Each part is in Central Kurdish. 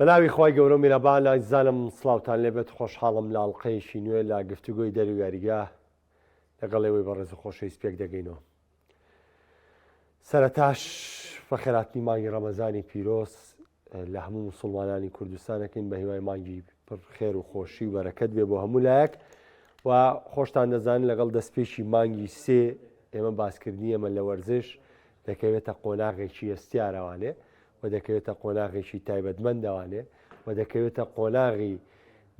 بەناوی خی گەورە میرەبان ئازانم سلااوان لێبێت خۆشحاڵم لە ئاڵلقەیەشی نوێ لە گفتوگۆی دەرویاریگە لەگەڵێەوەی بە ڕێز خۆشەویست پێک دەگەینەوە. سەرەتاش فەخێراتنی مانگی ڕەمەزانی پیرۆز لە هەموو مسلمانانی کوردستانەکەین بە هیوای مانگی پڕ خێر و خۆشی و بەرەکەت بێ بۆ هەموو لایەک و خۆشتان دەزانین لەگەڵ دەستپێکی مانگی سێ ئێمە باسکردنی ئەمە لە وەرزش دەکەوێتە قۆناغێکی ئەستیارەوانێ و دەکەوێتە قۆناغێکی تایبەتمەندەوانێ و دەکەوێتە قۆناغی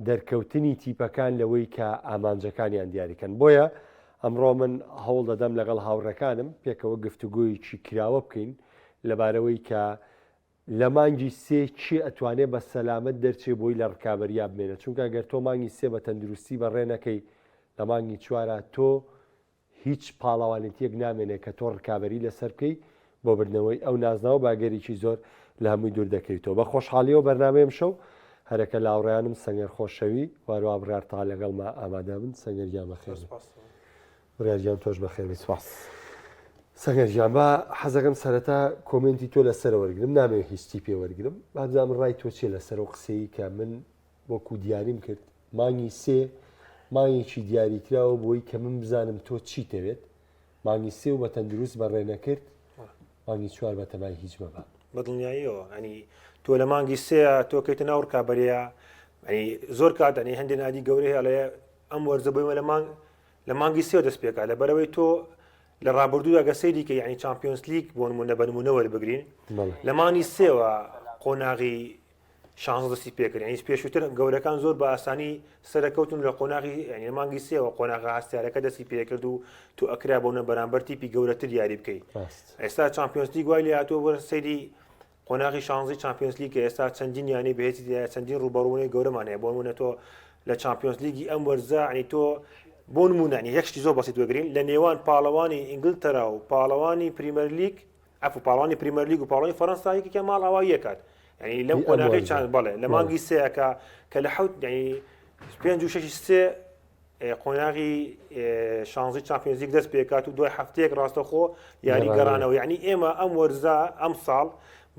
دەرکەوتنی تیپەکان لەوەی کە ئامانجەکانیان دیاریکەن. بۆیە ئەمڕۆ من هەوڵ دەدەم لەگەڵ هاوڕەکانم پێکەوە گفتوگۆیەکی کراوە بکەین لەبارەوەی کە لە مانگی سێ چی ئەتوانێت بە سەلامەت دەرچێ بۆی لە ڕکابەریا بمێنێت، چونکە گەر تۆ مانگی سێ بە تەندروستی بەڕێ نەکەی لە مانگی چوارە تۆ هیچ پاڵەوانێتیەک نامێنێت کە تۆ ڕکابەری لەسەر بکەی بۆ بردنەوەی ئەو نازناوە باگەرێکی زۆر لە هەمووی دوور دەکەیتەوە. بە خۆشحاڵیەوە بەرنامەیەم شەو هەرەکە لاوڕیانم سەنگەر خۆشەوی وارووا بڕارتا لەگەڵما ئامادە بن. سەنگەرجان بەخێر بڕارجان تۆش بەخێوی سپاس. سەنگەرجان بە حەزەکەم سەرەتا کۆمنتی تۆ لەسەر وەرگرم، نامەوێت هیچی پێوەرگرم، بازام ڕای تۆ چێ لەسەر و قسەی کە من وەکو دیاریم کرد مانگی سێ مانگێکی دیاریکراوە بۆی کە من بزانم تۆ چی دەوێت. مانگی سێ و بە تەندروست بەڕێ نەکرد، مانگی چوار بە تەمای هیچ مەبا بەدڵنیاییەوە. ئەنی تۆ لە مانگی سێە تۆ کەیتە ناو ڕکابەریە، ئەنی زۆر کات ئەنی هەندێک نادی گەورەی هەڵەیە ئەم وەرزە بۆیمە لە مانگی سێ دەست پێکات لە بەرەوەی تۆ لە ڕابردوودا گەسەیری کە یعنی چامپیۆنس لیگ بۆ نمونە بە نمونەوە بگرین لە مانگی سێوە قۆناغی شانس دەستی پێکرد. یعنی پێشووتر گەورەکان زۆر بە ئاسانی سەرکەوتن لە قۆناغی یعنی مانگی سێوە قۆناغی هەستیارەکە دەستی پێکرد و تو ئەکرا بۆنە بەرامبەر تیپی گەورەتر یاری بکەیت. ئێستا چامپیۆنس لیگ وای لێ هاتووە وەرە سەیری قۆناغی شانزی چامپیۆنس لیگ ئێستا چەندین یانی بەهێزی چەندین ڕوبەڕوونەی گەورەمان هەیە. بۆ نمونە تۆ لە چامپیۆنس لیگی ئەم وەرزە عنی تۆ بۆ نمونە یەکشتی زۆر بەسیط وەگرین لە نێوان پاڵەوانی ئینگلتەرا و پاڵەوانی پریمەر لیگ پاڵەوانی پریمەر لیگ و پاڵەوانی فەڕەنسا یەکێکە ماڵ ئاوا یەکات. یعنی لەم قۆناغی چند بەڵێ لە مانگی سێەکە کە لە حوت یعنی 5 و 6 سێ قۆناغی شانزی چامپیۆنس لیگ دەست پێکات و دوای هەفتەیەک ڕاستەخۆ یاری گەڕانەوە. یعنی ئێمە ئەم وەرزە ئەم ساڵ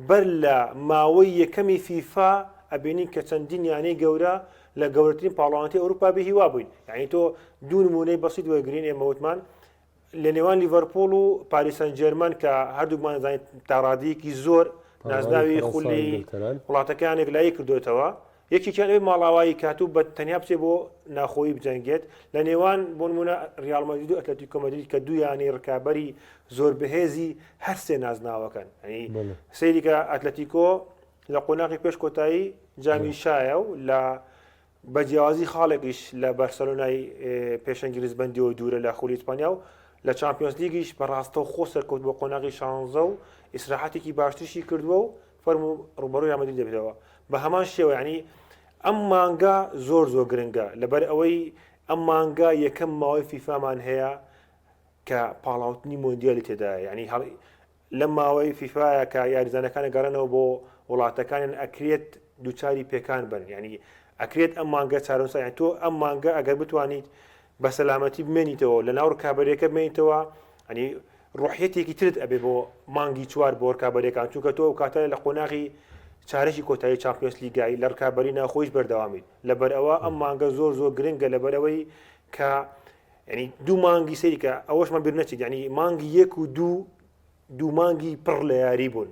بەر لە ماوەی یەکەمی فیفا ئەبینین کە چەندین یانەی گەورە لە گەورەترین پاڵەوانەتی ئەوروپا بە هیوا بووین. یعنی تۆ دوو نمونەی بەسیط وەرگرین ئێمە وتمان لە نێوان لیڤەرپۆڵ و پاریس سەن ژێرمەن کە هەردووکمان دەزانین تاڕادیەکی زۆر نازناوی خولی وڵاتەکانێک لای کردوێتەوە، یەکێکیان ئەوێ ماڵاوایی کاتوو بە تەنیا بچێ بۆ ناخۆیی بجەنگێت. لە نێوان بۆ نمونە ریال مەدرید و ئەتلەتیکۆ مەدرید کە دوو یانی ڕکابەری زۆر بەهێزی هەر سێ نازناوەکەن. ینی سەیری کە ئەتلەتیکۆ لە قۆناغی پێش کۆتایی جامی شایە و لە بەجیازی خاڵێکیش لە بەرسەلۆنای پێشەنگیز بەندی و دوورە لە خولی ئیسپانیا و لە چامپیۆنس لیگیش بەڕاستەوە خۆ سەرکەوت بۆ قۆناغی شانزە و ئیسراحەتێکی باشتریشی کردووە و فەرم و ڕوبەڕووی ڕامەدی دەبێتەوە. بە هەمان شێوە ینی ئەم مانگە زۆر گرنگە لەبەر ئەوەی ئەم مانگە یەکەم ماوەی فیفامان هەیە کە پاڵاوتنی مۆندیالی تێدایە. ینی لەم ماوەی فیفاە کە یاریزانەکانە گەڕێنەوە بۆ وڵاتەکانیان ئەکرێت دووچاری پێکان بن. ینی ئەکرێت ئەم مانگە چارەنووسە یان تۆ ئەم مانگە ئەگەر بتوانیت بە سەلامەتی بمێنیتەوە لە ناو ڕکابەرێکە بمێنیتەوە ئەنی ڕوحەتێکی ترت ئەبێ بۆ مانگی چوار بۆ ڕکابەرەکان، چونکە تۆ کاتە لە قۆناغی چارەشی کۆتایی چامپیۆنس لیگایی لە ڕکابەری ناخۆیش بەردەوامین. لەبەر ئەوە ئەم مانگە زۆر گرنگە لەبەرەوەی کە ینی دوو مانگی سەیری کە ئەوەشمان بیر نەچێت، ینی مانگی یەک و دوو مانگی پڕ لە یاری بوون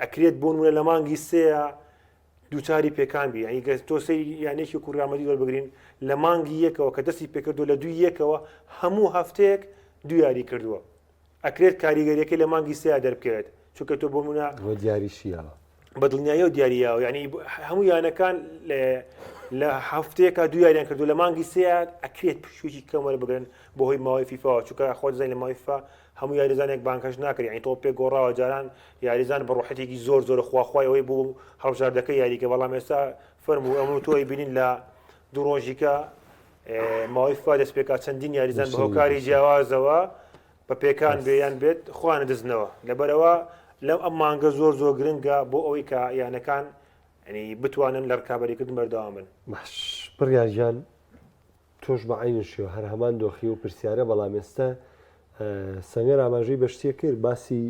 ئەکرێت بۆ نمونە لە مانگی سێە دووچاری پێکان بی. ینی تۆ سەیری یانێکی کوڕامەدی وەربگرین لە مانگی یەکەوە کە دەستی پێکردو لە دوی یەکەوە هەموو هەفتەیەک دوو یاری کردووە. ئەکرێت کاریگەریەکەی لە مانگی سێ دەربکەوێت چونکە تۆ بۆ نمونە دیاریشیەوە بەدڵنیایی و دیاریەوە ینی هەموو یانەکان لە هەفتەیەکە دوو یاریان کردو لە مانگی سێ ئەکرێت پشوێکی کەمەرە بگرن بۆ هۆی ماوەی فیفاوە، چونکە خۆ دەزانین لە ماوەی فیفا هەموو یاریزانێک بانکەش ناکرد. ینی تۆ پێ گۆڕاوە جاران یاریزان بە ڕوحەتێکی زۆر خواخوایەوەی بوو هەڵبژاردەکە یاریکە، بەڵام ئێستا فەرم و ئەم تۆی بینین لە دوو ڕۆژیکە ماوەی فیفا دەست پێکات چەندین یاریزان بە هۆکاری جیاوازەوە بە پێکان بێیان بێت خوانە دزنەوە. لەبەرەوە لەم ئەم مانگە زۆر گرنگە بۆ ئەوەی کە یانەکان ینی بتوانن لە ڕکابەریکردن بەردەوام بن. باش بڕیارجان تۆش بە عینشیەوە هەر هەمان دۆخی و پرسیارە، بەڵام ئێستا سەنگەر ئاماژەی بەشتیە کرد باسی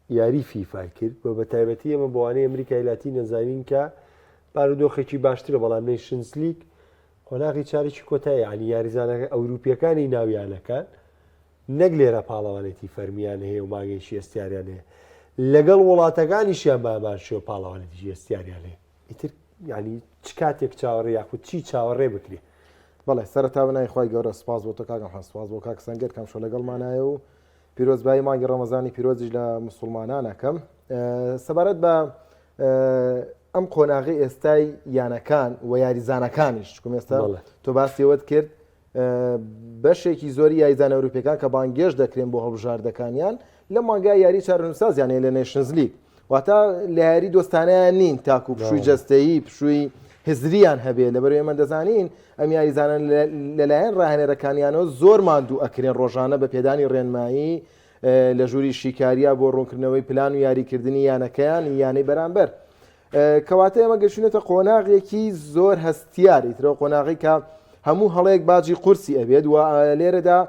یاری فیفای کرد بۆ بە تایبەتی ئەمە بۆوانەی ئەمریکای لاتی نەزانین کە بارودۆخێکی باشترە بەڵام نیشنز لیگ قۆناغی چارێکی کۆتایی عنی یاریزانەکە ئەوروپیەکانی ناویانەکان نەک لێرە پاڵەوانێتی فەرمیان هەیە و ماگەیشی ئەستیاریان هەیە لەگەڵ وڵاتەکانیشیان بامانشەوە پاڵەوانێتی ئەستیاریان هەیە ئیتر ینی چ کاتێک چاوەڕێ یاخود چی چاوەڕێ بکرێ بەڵێ سەرەتا بنای خۆی گەورە سپاس بۆ تۆ کاکەم سپاس بۆ کاک سەنگەر کەم شۆ لەگەڵمانایە و پیرۆزبایی مانگی ڕەمەزانی پیرۆزیش لە موسڵمانانەکەم سەبارەت بە ئەم قۆناغی ئێستای یانەکان و یاریزانەکانیش چکم ئێستا تۆ باسیەوەت کرد بەشێکی زۆری یاریزانە ئەوروپیەکان کە بانگێش دەکرێن بۆ هەڵبژاردەکانیان لە مانگای یاری چارەنووسازیان لە نێشنز لیگ واتە لە یاری دۆستانەیان نین تاکو پشووی جەستەیی پشووی هزریان هەبێت لەبەرەوەی ئێمە دەزانین ئەم یاریزانە لەلایەن ڕاهێنەرەکانیانەوە زۆر ماندوو ئەکرێن ڕۆژانە بە پێدانی ڕێنمایی لە ژووری شیکاریە بۆ ڕوونکردنەوەی پلان و یاریکردنی یانەکەیان یانەی بەرامبەر کەواتە ئێمە گەشتونێتە قۆناغێکی زۆر هەستیاری ترەوە قۆناغی کە هەموو هەڵەیەک باجی قورسی ئەبێت و لێرەدا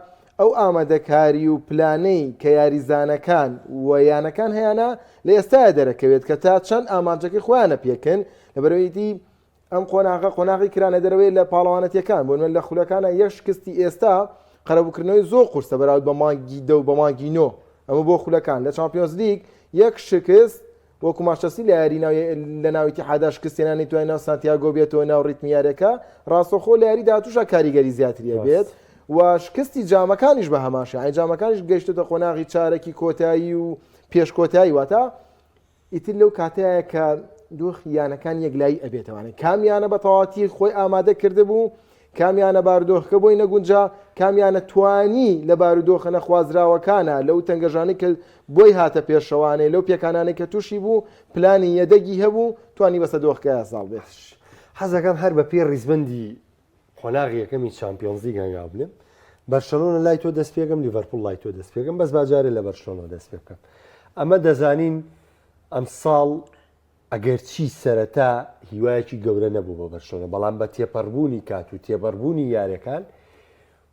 ئەو ئامادەکاری و پلانەی کە یاریزانەکان و یانەکان هەیەە لە ئێستاە دەرەکەوێت کە تا چەند ئامانجەکەی خۆیانە پێکەن لەبەرەوەیتی ئەم قۆناغی کرانە دەرەوەی لە پاڵەوانەتیەکان بۆ لە خولەکانە یەک شکستی ئێستا قەرەبووکردنەوەی زۆر قورسە بەراورد بە مانگی دە و بە مانگی نۆ ئەمە بۆ خولەکان لە چامپیۆنز لیگ یەک شکست وەکو ماشەسی لە یاری لە ناویتی حدا شکستێنانی توای ناو سانتیاگۆ بێتەوە ناو ڕیتمیارەکە ڕاستەخۆ لە یاری داهاتووشە کاریگەری زیاتریە بێت و شکستی جامەکانیش بە هەماشە ئەی جامەکانیش گەیشتێتە قۆناغی چارەکی کۆتایی و پێشکۆتایی واتە ئیتر لەو کاتەیە کە دۆخ یانەکان یەکلایی ئەبێتەوانێت کامیانە بە تەواتی خۆی ئامادە کرده بوو کامیانە بارودۆخەکە بۆی نەگونجا کامیانە توانی لە بارودۆخە نەخوازراوەکانە لەو تەنگەژانی کە بۆی هاتە پێشەوانەی لەو پێکانانێک کە تووشی بوو پلانی یەدەگی هەبوو توانی بەسە دۆخەکە ساڵ بێت حەزەکەم هەر بە پێ ڕیزبەندی قۆناغی یەکەمی چامپیۆنز لیگ هەنگاو بنێم بەرشەلۆنە لای تۆ دەست پێکەم لیڤەرپوڵ لای تۆ دەست پێکەم بەس باجارێ لە بەرشەلۆنە دەست پێ بکەم ئەمە دەزانین ئەم ساڵ ئەگەر چی سەرەتا هیوایەکی گەورە نەبوو بە بەرشەلۆنە بەڵام بە تێپەڕبوونی کات و تێپەڕبوونی یاریەکان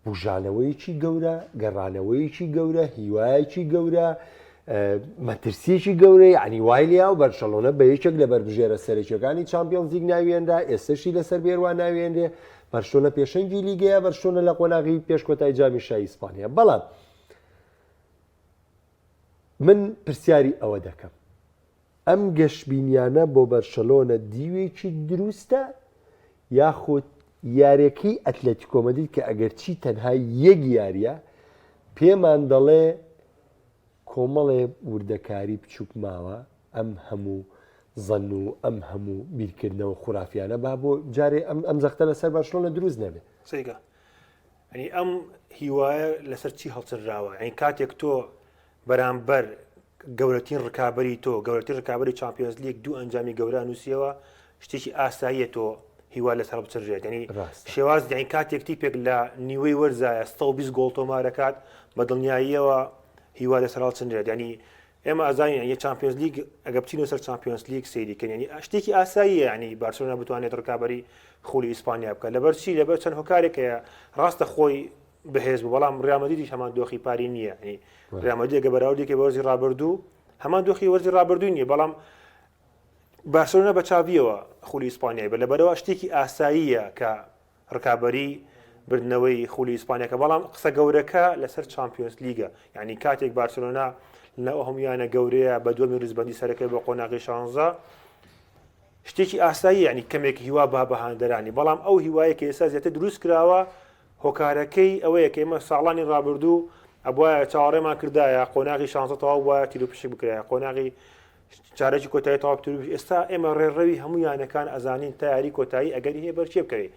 بژانەوەیکی گەورە گەڕانەوەیکی گەورە هیوایەکی گەورە مەترسیەکی گەورەی عنی وای لیا و بەرشەلۆنە بە یەکێک لە بەربژێرە سەرەکیەکانی چامپیۆنز لیگ ناوێندا ئێستاشی لەسەر بێوان ناوێنرێ بەرشەلۆنە پێشەنگی لیگەیە بەرشەلۆنە لە قۆناغی پێشکۆتای جامی شای ئیسپانیا بەڵام من پرسیاری ئەوە دەکەم ئەم گەشتبینیانە بۆ بەرشەلۆنە دیوێکی دروستە یاخود یاریەکەی ئەتلێتیکۆ مەدرید کە ئەگەر چی تەنها یەک یاریە پێمان دەڵێ کۆمەڵێ وردەکاری بچووک ماوە ئەم هەموو زەن و ئەم هەموو بیرکردنەوە خوراافیانە با بۆ جارێ ئەم زەختە لەسەر بەرشەلۆنە دروست نەبێت سیگە ینی ئەم هیوایە لەسەر چی هەڵسەرراوە ئەین کاتێک تۆ بەرامبەر گەورەترین ڕکابەری تۆ گەورەترین ڕکابەری چامپیۆنز لیگ دوو ئەنجامی گەورە نووسیەوە شتێکی ئاساییە تۆ هیوا لەسەر بچڕێت ینی شێواز دەین کاتێک تیپێک لە نیوەی وەرزایە 120 گۆڵ تۆمارەکات بە دڵنیاییەوە هیوا لەسەر هەڵچندرێت ینی ئێمە ئازانین یە چامپیۆنز لیگ ئەگە بچینەوە سەر چامپیۆنز لیگ سەیریکەن ینی شتێکی ئاساییە ینی بارسلۆنا بتوانێت ڕکابەری خولی ئیسپانیا بکات لەبەر چی لەبەر چەند هۆکارێکەیە ڕاستە خۆی بەهێز بوو بەڵام ڕیال مەدریدیش هەمان دۆخی پاری نییە ینی ڕیال مەدرید ئەگە بەراوردێکی بە وەرزی ڕابردوو هەمان دۆخی وەرزی ڕابردوو نییە بەڵام بارسلۆنا بە چاویەوە خولی ئیسپانیای بە لەبەرەوە شتێکی ئاساییە کە ڕکابەری بردنەوەی خولی ئیسپانیاکە بەڵام قسە گەورەکە لەسەر چامپیۆنز لیگە یعنی کاتێک بارسلۆنا لە هەمویانە گەورەیە بە دووەمی ڕیزبەندی سەرەکەی بە قۆناغی 16 شتێکی ئاسایی ینی کەمێک هیوا با بەهاندەرانی بەڵام ئەو هیوایە کە ئێستا زیاتر دروست کراوە هۆکارەکەی ئەوەیە کە ئێمە ساڵانی ڕابردوو ئەبواە چاوەڕێمان کردایە قۆناغی 16 تەواو وایە تیرۆپشک بکرایە قۆناغی چارەکی کۆتایی تەواو تیرۆپش ئێستا ئێمە ڕێڕەوی هەموو یانەکان ئەزانین تا یاری کۆتایی ئەگەری هەیە بەرچێ بکەوێت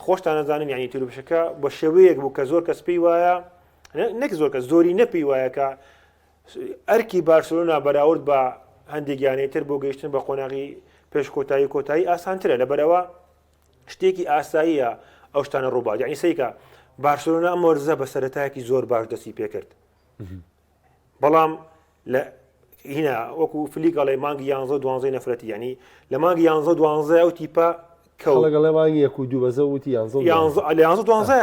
خۆشتان نەزانن ینی تیرۆپشەکە بە شێوەیەک بوو کە زۆر کەس پێی وایە نەک زۆر کەس زۆری نەپێی وایە کە ئەرکی بارسلۆنا بەراورد بە هەندێک یانەی تر بۆ گەیشتن بە قۆناغی پێش کۆتایی ئاسانترە لەبەرەوە شتێکی ئاساییە ئەو شتانە ڕووبات یعنی سەیکە بارسلۆنا ئەم وەرزە بە سەرەتایەکی زۆر باش دەستی پێکرد بەڵام لە هینە وەکو فلیگەڵێ مانگی 11 نەفرەتی ینی لە مانگی 11 ئەو تیپە کەڵەگەڵێ مانگی 1 و 2 بەزە وتی 11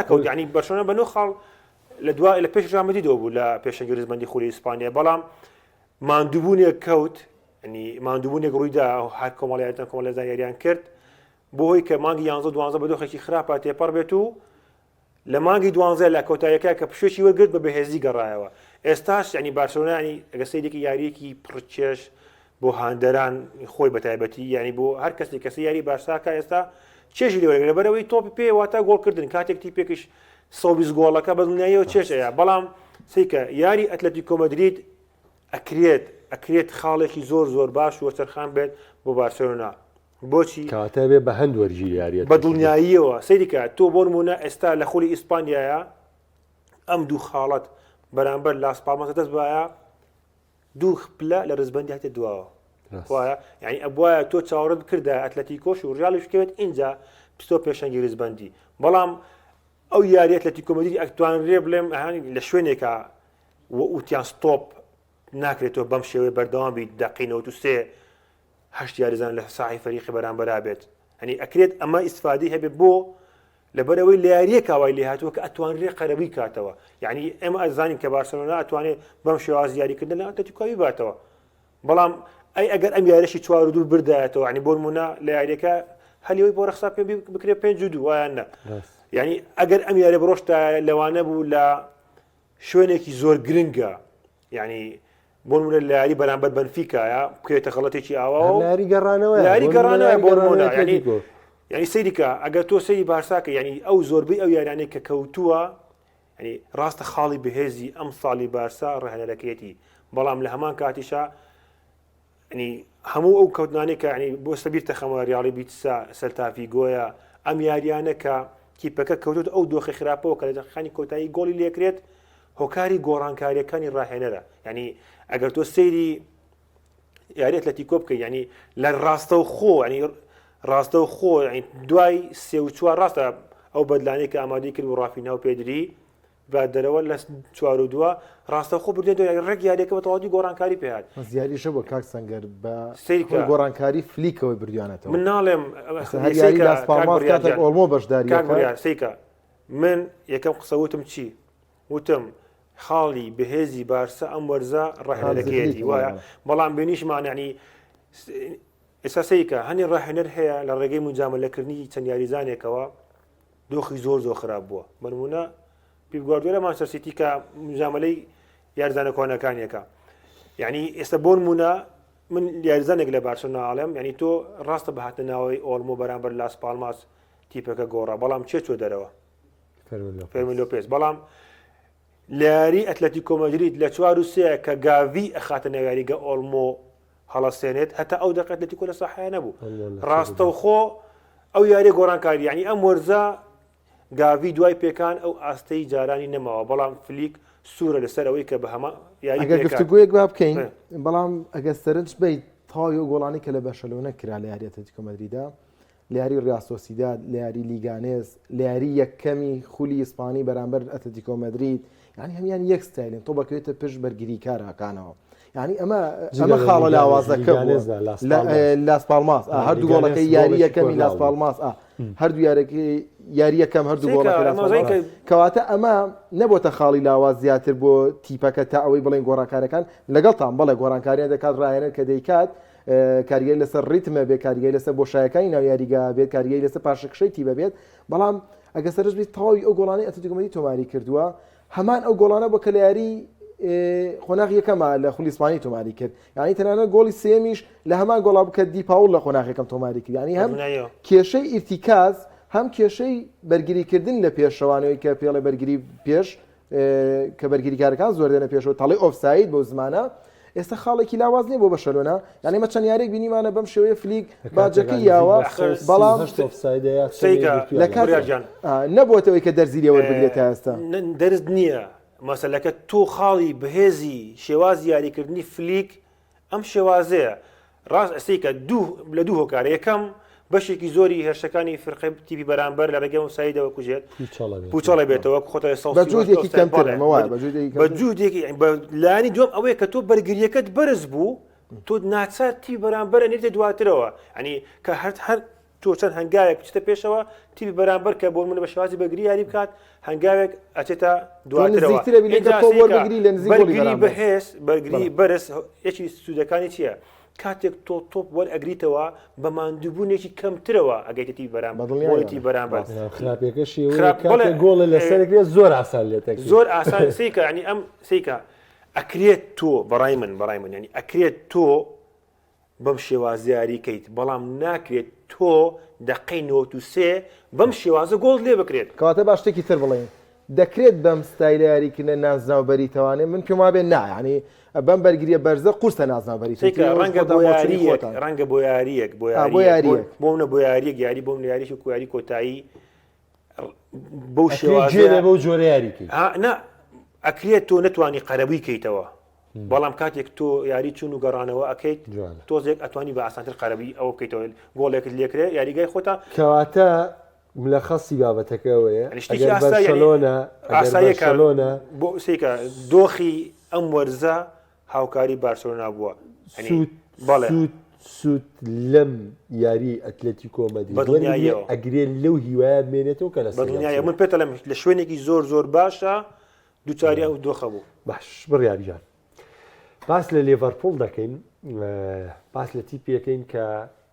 کەوت ینی بەرشلۆنا بە نۆ خاڵ لە دوای لە پێش ڕامەدیدەوە بوو لە پێشەنگی ڕیزبەندی خولی ئیسپانیا بەڵام ماندوبوونێک کەوت ینی ماندوبوونێک ڕوویدا هەر کۆمەڵایەتەن کۆمەڵێزان یاریان کرد بۆی کە مانگی 11 بە دۆخێکی خراپە تێپەڕ بێت و لە مانگی 12 لە کۆتاییەکە کە پشێکی وەرگرت بە بەهێزی گەڕایەوە ئێستاش ینی بارسلۆنانی ئەگە سەیرێکی یاریەکی پڕچێش بۆ هاندەران خۆی بەتایبەتی ینی بۆ هەر کەسی یاری بارساکە ئێستا چێژی لێوەرگرە بەرەوەی تۆپی پێ واتە گۆڵکردن کاتێکتی پێکش 120 گۆڵەکە بە دنیایەوە چێشەیە بەڵام سیکە یاری ئەتلەتیکۆ مەدرید ئەکرێت خاڵێکی زۆر باش وەسەرخان بێت بۆ بارسلۆنا بۆچی کاتە بێ بە هەند وەرجی یاریەت بە دڵنیاییەوە سەیریکە تۆ بۆ نمونە ئێستا لە خولی ئیسپانیایە ئەم دوو خاڵەت بەرامبەر لاس پالماسە دەست بایە دوو پلە لە ڕزبەندی هاتێت دواوە وایە یعنی ئەبواە تۆ چاوەڕت کردە ئەتلەتیکۆش و ڕیالیش کەوێت اینجا پستۆ پێشەنگی ڕزبەندی بەڵام ئەو یاری ئەتلەتیکۆ مەدرید ئەتوانرێ بڵێم لە شوێنێکە وتیان ستۆپ ناکرێتەوە بەم شێوەیە بەردەوام بیت دەقینەوە سێ هەشت یاریزان لە ساحی فەریقی بەرامبەرا بێت هەنی ئەکرێت ئەمە ئیسفادی هەبێت بۆ لەبەرەوەی لە یاریەک کاوای لێ هاتووە کە ئەتوانرێ قەرەبی کاتەوە یعنی ئێمە ئەزانین کە بارسلۆنا ئەتوانێت بەم شێواز یاریکردن لە ئەتلەتیکۆی باتەوە بەڵام ئەگەر ئەم یاریشی 4-2 بردایەتەوە ینی بۆ نمونە لە یاریەکە هەلیەوەی بۆ ڕەخسا پێ بکرێت 5-2 وایان نە یعنی ئەگەر ئەم یاری بڕۆشتە لەوانە بوو لە شوێنێکی زۆر گرنگە یعنی بۆ نمونە لە یاری بەرامبەر بەنفیکایە بکرێتە خەڵەتێکی ئاوا و یاری گەڕانەوە یاری گەڕانەوە بۆ نمونە ینی سەیریکە ئەگەر تۆ سەیری بارساکە ینی ئەو زۆربەی ئەو یارانەی کە کەوتووە ینی ڕاستە خاڵی بەهێزی ئەم ساڵی بارسا ڕاهێنەرەکەیەتی بەڵام لە هەمان کاتیشا ینی هەموو ئەو کەوتنانەی کە ینی بۆ سەبیرتە خەمە ریاڵی بیتسا سەرتافی گۆیە ئەم یاریانە کە کیپەکە کەوتوت ئەو دۆخی خراپەوە کە لە دەقیقانی کۆتایی گۆڵی لێکرێت هۆکاری گۆڕانکاریەکانی ڕاهێنەرە ینی ئەگەر تۆ سەیری یاری ئەتلەتیکۆ بکەی ینی لە ڕاستە و خۆ ینی ڕاستە و خۆ دوای 3-4 ڕاستە ئەو بەدلانەی کە ئامادەی کرد بۆ ڕافینیا و پێدری بە دەرەوە لە 4-2 ڕاستە خۆ بردێنەوە ڕێک یاریەکە بە تەواوی گۆڕانکاری پێهات زیاریشە بۆ کاک سەنگەر بە گۆڕانکاری فلیکەوەی بردوانێتەوە من ناڵێم ئۆڵمۆ بەشداری سیکە من یەکەم قسە وتم چی وتم خاڵی بەهێزی بارسە ئەم وەرزە ڕاهێنەرەکەیەتی وایە بەڵام بینیشمان ینی ئێستا سەیکە هەنی ڕاهێنەر هەیە لە ڕێگەی منجامەلەکردنی چەند یاریزانێکەوە دۆخی زۆر خراپ بووە بەنمونە پیپ گواردیۆلا مانچستەر سیتی کە منجامەلەی یاریزانە کۆنەکانیەکە یعنی ئێستا بۆ نمونە من یاریزانێک لە بارسلۆنا ئاڵێم یعنی تۆ ڕاستە بە هاتنەوەی ئۆڵمۆ بەرامبەر لاس پالماس تیپەکە گۆڕا بەڵام چێ چۆ دەرەوە فێرمین لۆپێز بەڵام لە یاری ئەتلەتیکۆ مەدرید لە 4-3 کە گاڤی ئەخاتە نەویاریگە ئۆڵمۆ هەڵەسێنێت هەتا ئەو دەقەت ئەتلەتیکۆ لە ساحەیە نەبوو ڕاستە و خۆ ئەو یاری گۆڕانکاری یعنی ئەم وەرزە گاڤی دوای پێکان ئەو ئاستەی جارانی نەماوە بەڵام فلیک سوورە لەسەر ئەوەی کە بە هەمە یاری گفتگویەک با بکەین بەڵام ئەگە سەرنج بیت تاوی و گۆڵانی کە لە بەشەلۆنە کرا لە یاری ئەتلەتیکۆ مەدریددا لە یاری ڕیال سۆسیداد لە یاری لیگانێز لە یاری یەکەمی خولی ئیسپانی بەرامبەر ئەتلەتیکۆ مەدرید یعنی هەمیان یەک ستایلن تۆ بەکەوێتە پشت بەرگری کارەکانەوە یعنی ئەمە خاڵە لاوازەکە لاس پالماس هەردوو گۆڵەکەی یاری یەکەمی لاس پالماس هەردوو یاری یەکەم هەردوو گۆڵەکە کەواتە ئەمە نەبووتە خاڵی لاواز زیاتر بۆ تیپەکە تا ئەوەی بڵێن گۆڕانکارەکان لەگەڵتان بەڵێ گۆڕانکاریان دەکات ڕاهێنەر کە دەیکات کاریگەری لەسەر ڕیتمە بێت کاریگەری لەسەر بۆشایەکانی ناو یاریگا بێت کاریگەری لەسەر پاشەکشەی تیبە بێت بەڵام ئەگە سەرش بیت تەواوی ئەو گۆڵانەی ئەتلەتیکۆ مەدرید تۆماری کردووە هەمان ئەو گۆڵانە بۆ کە لە یاری خۆناغی یەکەمە لە خولی ئیسپانی تۆماری کرد یعنی تەنانەت گۆڵی سێمیش لە هەمان گۆڵا بکە دیپاول لە خۆناغی یەکەم تۆماری کرد یعنی هەم کێشەی ئیرتیکاز هەم کێشەی بەرگریکردن لە پێشەوانەوەی کە پێڵێ بەرگری پێش کە بەرگریکارەکان زۆر دێنە پێشەوە تەڵی ئۆفساید بۆ زمانە ئێستا خاڵێکی لاواز نیە بۆ بەشەلۆنا یعنی مە چەند یارێک بینیمانە بەم شێوەیە فلیک باجەکەی یاوە بەڵام نەبووەتەوەی کە دەرزی لێوە بگرێت تا ئێستا دەرز نییە مەسەلەکە تۆ خاڵی بەهێزی شێوازی یاریکردنی فلیک ئەم شێوازەیە ڕاست ئەسەیکە لە دوو هۆکارە یەکەم بەشێکی زۆری هێرشەکانی فرقی تیپی بەرامبەر لە ڕێگەی سایدەوە کوژێت پوچەڵە بێتەوە خۆتە بەجوودێکی کەمترە بەجوودێکی لانی دوم ئەوەیە کە تۆ بەرگریەکەت بەرز بوو تۆ ناچات تی بەرامبەر نێتە دواترەوە ینی کە هەر تۆ چەند هەنگاوێک چتە پێشەوە تیپی بەرامبەر کە بۆ منە بە شێوازی بەگری یاری بکات هەنگاوێک ئەچێتە دواترەوە بەرگری بەهێز بەرگری بەرز یەکی سوودەکانی چییە؟ کاتێک تۆ تۆپ وەر ئەگریتەوە بە ماندووبوونێکی کەمترەوە ئەگەیتی بەرامبەرتی بەرامبەر خراپەکەشی گۆڵە لەسەرێک زۆر ئاسان لێت زۆر ئاسان سیکە ینی ئەم سیکە ئەکرێت تۆ بەڕای من ینی ئەکرێت تۆ بەم شێوازیاریکەیت بەڵام ناکرێت تۆ دقەی 93 بەم شێوازە گۆڵ لێ بکرێت کاتە باش شتێکی تر بڵێن دەکرێت بەم ستایلە یاریکردنە نازناوبەری توانێت من پێم وابێ نایانی بەم بەرگریە بەرزە قورسە نازناوبەری ڕەنگە بۆ یاریەک بۆ منە بۆ یاریەک یاری بۆم یاریش و کویاری کۆتایی بەو شێوازە بەو جۆرە یاریکەی ئەکرێت تۆ نتوانی قەرەبووی کەیتەوە بەڵام کاتێک تۆ یاری چون و گەڕانەوە ئەەکەیت تۆزێک ئەتوانی بە ئاسانتر قەرەبی ئەوە بکەیتەوە گۆڵێکت لێکرێ یاریگای خۆتا کەواتە لە خەسی بابەتەکەوەیە ئاساییەکەلۆنە بۆ سیکە دۆخی ئەم وەرزە هاوکاری بارسلۆنا بووە سوود لەم یاری ئەتلەتیکۆ مەدرید ئەگرێت لەو هیوایە بمێنێتەوە کە لە بەدڵنیایە من پێتە لە شوێنێکی زۆر باشە دووچاری ئەو دۆخە بوو باش بڕیاریجان باس لە لێڤەرپۆڵ دەکەین باس لە تیپیەکەین کە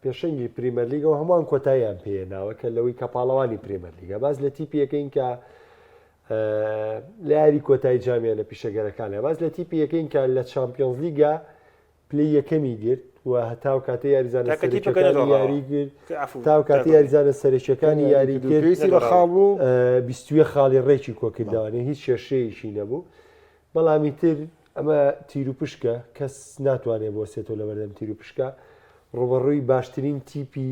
پێشەنگی پریمەر لیگەوە هەمووان کۆتاییان پێێناوە کە لەوەی کە پاڵەوانی پریمەر لیگە باز لە تیپیەکەین کە لە یاری کۆتایی جامیان لە پیشەگەرەکانە باز لە تیپیەکەین کە لە چامپیۆنز لیگە پلی یەکەمی گرت و هەتاو کاتە یاریزانە سەرەکیەکانی یاری کرد تاو کاتە یاریزانە سەرەکیەکانی یاری کرد بە خاڵ بوو 20 خاڵی ڕێکی کۆکردوانێ هیچ شێشەیەشی نەبوو بەڵامی تر ئەمە تیر و پشکە کەس ناتوانێت بۆ سێتەوە لە بەردەم تیر و پشکە ڕوبەڕووی باشترین تیپی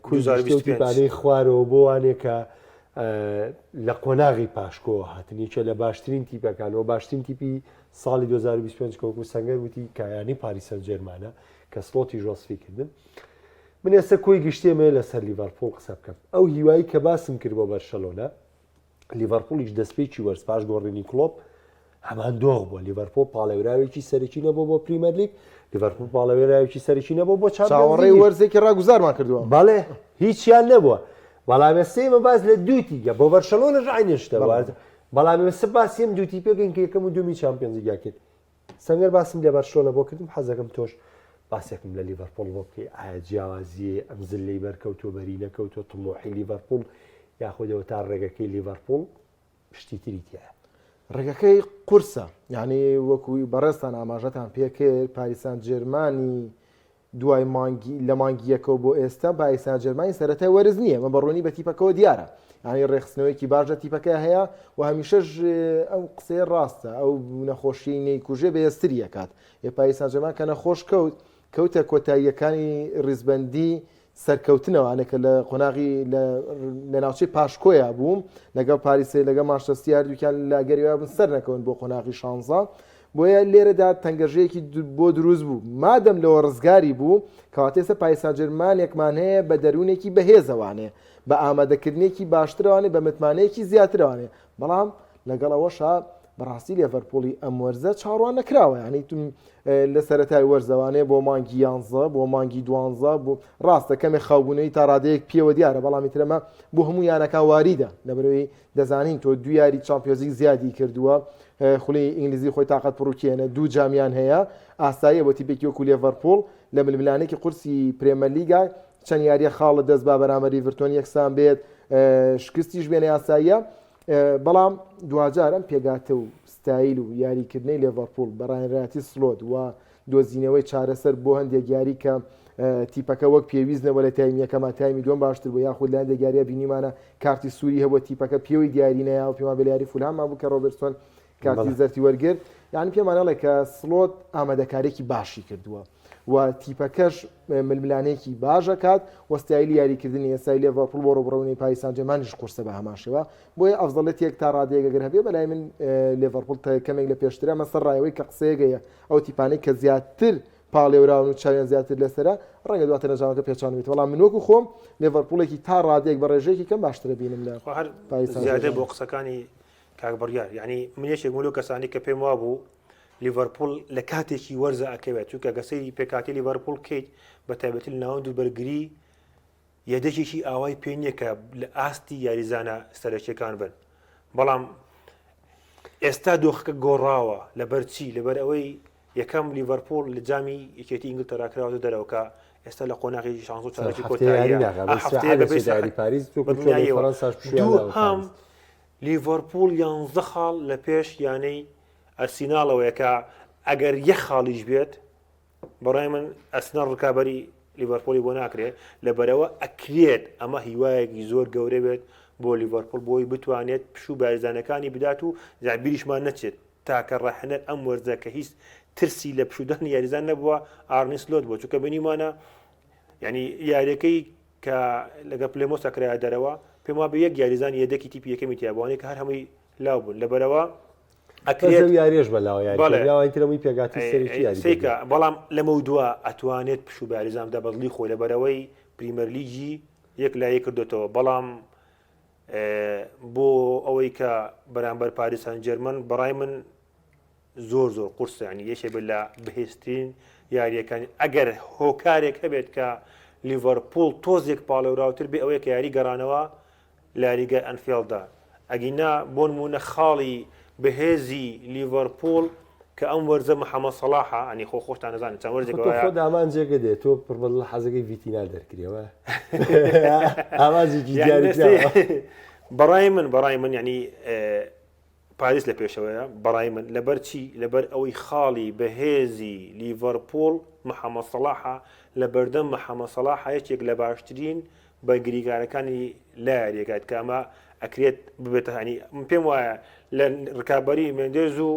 کوزانەی خوارەوە بۆ وانێکە لە قۆناغی پاشکۆ هاتنیچە لە باشترین تیپەکانەوە باشترین تیپی ساڵی 2025 کۆکو سەنگەر وتی کایانی پاریس سەن جێرمانە کە سڵۆتی ژۆسفی کردن من ئێستا کۆی گشتێمە لەسەر لیڤەرپۆڵ قسە بکەم ئەو هیوایی کە باسم کرد بۆ بەرشەلۆنە لیڤەرپۆڵیش دەستپێکی وەرز پاش گۆڕینی کلۆپ هەمان دۆغ بووە لیڤەرپۆڵ پاڵەوراوێکی سەرەکی نەبوو بۆ پریمەر لیگ لیڤەرپۆڵ پاڵەوێراوێکی سەرەکی نەبوو بۆ چاوەڕێی وەرزێکی ڕاگوزارمان کردووە بەڵێ هیچیان نەبووە بەڵام ئێستێمە باز لە دووتیگە بۆ بەرشەلۆنەش عینێشتەوە بەڵام ئێستا باسیم دووتی پێگەین کە یەکەم و دومی چامپیۆنز لیگا کرد سەنگەر باسم لە بەرشەلۆنە بۆ کردم حەزەکەم تۆش باسێکم لە لیڤەرپۆڵ بۆ بکەی ئایا جیاوازیە ئەم زلەی بەرکەوتۆ بەری نەکەوتۆ تمۆحی لیڤەرپۆڵ یاخودەوە تا ڕێگەکەی لیڤەرپۆڵ پشتی تری تایە ڕێگەکەی قورسە یعنی وەکوی بەڕێستان ئاماژەتان پێکرد پاریسان جێرمانی دوای مانگی لە مانگیەکەەوە بۆ ئێستا پاریسان جێرمانی سەرەتای وەرز نییە مە بەڕۆنی بە تیپەکەەوە دیارە ینی ڕێخستنەوەیکی باشە تیپەکە هەیە و هەمیشەش ئەو قسەیە ڕاستە ئەو نەخۆشی نەیکوژێ بەێستری یکات یە پاریسان جێرمان کە نەخۆش کەوتە کۆتاییەکانی ڕیزبەندی سەرکەوتنەوەوانێکە لە قۆناغی لە ناوچەی پاشکۆیە بووم لەگەڵ پاریسی لەگە ماشتەستیار دووکیان لە گەریوا بن سەر نەکەون بۆ قۆناغی شانزە بۆیە لێرەدا تەنگەژەیەکی بۆ دروست بوو مادەم لەوە ڕزگاری بوو کەواتێسە پاریسان جێرمانێکمان هەیە بە دەروونێکی بەهێزەوانێ بە ئامادەکردنێکی باشترەوانێ بە متمانەیەکی زیاترەوانێ بەڵام لەگەڵ ئەوەشا بەڕاستی لیڤەرپۆڵی ئەم وەرزە چاڕوان نەکراوە ینی لە سەرەتای وەرزەوانێ بۆ مانگی 11 بۆ مانگی 12 بۆ ڕاستە کەمێ خەوبوونەوەی تا ڕادەیەک پێوە دیارە بەڵامی ترەمە بۆ هەموو یانەکە واریدە لەبەرەوەی دەزانین تۆ دو یاری چامپیۆنزی زیادی کردووە خولی ئینگلیزی خۆی تااقەت پڕوکێنە دوو جامیان هەیە ئاساییە بۆ تیپێکی وەکو لیڤەرپۆڵ لە ململانێکی قورسی پرێمەر لیگا چەند یاریە خاڵە دەست با بەرامبەری ڤرتۆن یەکسان بێت شکستیش بێنە یاساییە بەڵام دوجارم پێگاتە و ستایل و یاریکردنەی لیڤەرپۆڵ بەڕێنەتی سلۆت و دۆزینەوەی چارەسەر بۆ هەندێک یاری کە تیپەکە وەک پێویستنەوە لە تایمیەکەمە تایمی دوم باشتر بۆ یاخود لە هەندێک یاریە بینیمانە کارتی سووری هەبووە تیپەکە پێوەی دیاری نەیە و پێما بە یاری فولهام بوو کە ڕۆبرتسۆن کارتی زەرتی وەرگرت یعنی پێمانەڵێ کە سلۆت ئامادەکارێکی باشی کردووە و تیپەکەش ململانێکی باشەکات وەستایلی یاریکردنی ئێسای لیڤەرپۆڵ بۆ ڕوبڕەونی پاریسان جێرمانیش قورسە بە هەماشەوە بۆیە ئەفزەڵێتێک تا ڕادەیەگەگەر هەبێ بەلای من لیڤەرپۆڵ کەمێک لە پێشترە مەسەر ڕایەوەی کە قسەیەگەیە ئەو تیپانەی کە زیاتر پاڵێوراون و چاویان زیاتر لەسرە ڕەنگە دواتر نەجاوەکە پێچانوێت بەڵام من وەکو خۆم لیڤەرپۆڵێکی تا ڕادەیەک بە ڕێژەیەکی کەم باشترە بینم لە پاریسان زیاتر بۆ قسەکانی کاک بڕیار یعنی منێشێک مولو کەسانی کە پێم وا بوو لیڤەرپۆڵ لە کاتێکی وەرزە ئەکەوێت چونکە گەسەی پێکاتی لیڤەرپۆڵ کەیت بە تایبەتی لە ناوەند و بەرگری یەدەکێکی ئاوای پێ نییە کە لە ئاستی یاریزانە سەرەکیەکان بن بەڵام ئێستا دۆخەکە گۆڕاوە لەبەر چی لەبەر ئەوەی یەکەم لیڤەرپۆڵ لە جامی یەکێتی ئینگلتەرا کراوە دەرەوەکە ئێستا لە قۆناغی شانس و چارەکی کۆتاییەوە لیڤەرپۆڵ 11 خاڵ لە پێش یانەی ئەرسیناڵەوەیە کە ئەگەر یەک خاڵیش بێت بەڕای من ئەسنەر ڕکابەری لیڤەرپۆلی بۆ ناکرێت لەبەرەوە ئەکرێت ئەمە هیوایەکی زۆر گەورە بێت بۆ لیڤەرپۆڵ بۆی بتوانێت پشوو بارزانەکانی بدات و بیریشمان نەچێت تاکە ڕاحەنەت ئەم وەرزە کە هیچ ترسی لە پشودان یاریزان نەبووە ئارنی سلۆت بۆ چونکە بنیمانە ینی یاریەکەی کە لەگە پلێمۆسا کرایە دەرەوە پێم وابێ یەک یاریزان یەدەکی تیپی یەکەمی تیابوانێت کە هەر هەمووی لاو بوون لەبەرەوە ئەکرێت یاریش بەلاوەیترەوەی پێگاتی سێکە بەڵام لەمە دووە ئەتوانێت پشوو باریزاندا بەدڵی خۆی لەبەرەوەی پریمەر لیگی یەک لایە کردوێتەوە بەڵام بۆ ئەوەی کە بەرامبەر پاریس سەن جەرمەن بەڕای من زۆر قورسە ینی یەکێ لە بەهێزترین یاریەکان ئەگەر هۆکارێک هەبێت کە لیڤەرپۆڵ تۆزێک پاڵێوراوتر بێ ئەوەیە کە یاری گەڕانەوە لاریگای ئەنفیلدا ئەگینا بۆ نمونە خاڵی بەهێزی لیڤەرپۆڵ کە ئەم وەرزە محەممەد سەلاحە ئەنی خۆشتان نزانێت چەند وەرزێک دامان جێگە دێت تۆ پڕبەر لە حەزەکەی ڤیتینال دەرکرێەوە ئامانجێکی بەڕای من ینی پاریس لە پێشەوەیە بەڕای من لەبەر چی لەبەر ئەوەی خاڵی بەهێزی لیڤەرپۆڵ محەممەد سەلاحە لە بەردەم محەممەد سەلاح یەکێک لە باشترین بەگریگارەکانی لا یاریەکات کە ئەمە ئەکرێت ببێتە هەنی پێم وایە لە ڕکابەری مێندێز و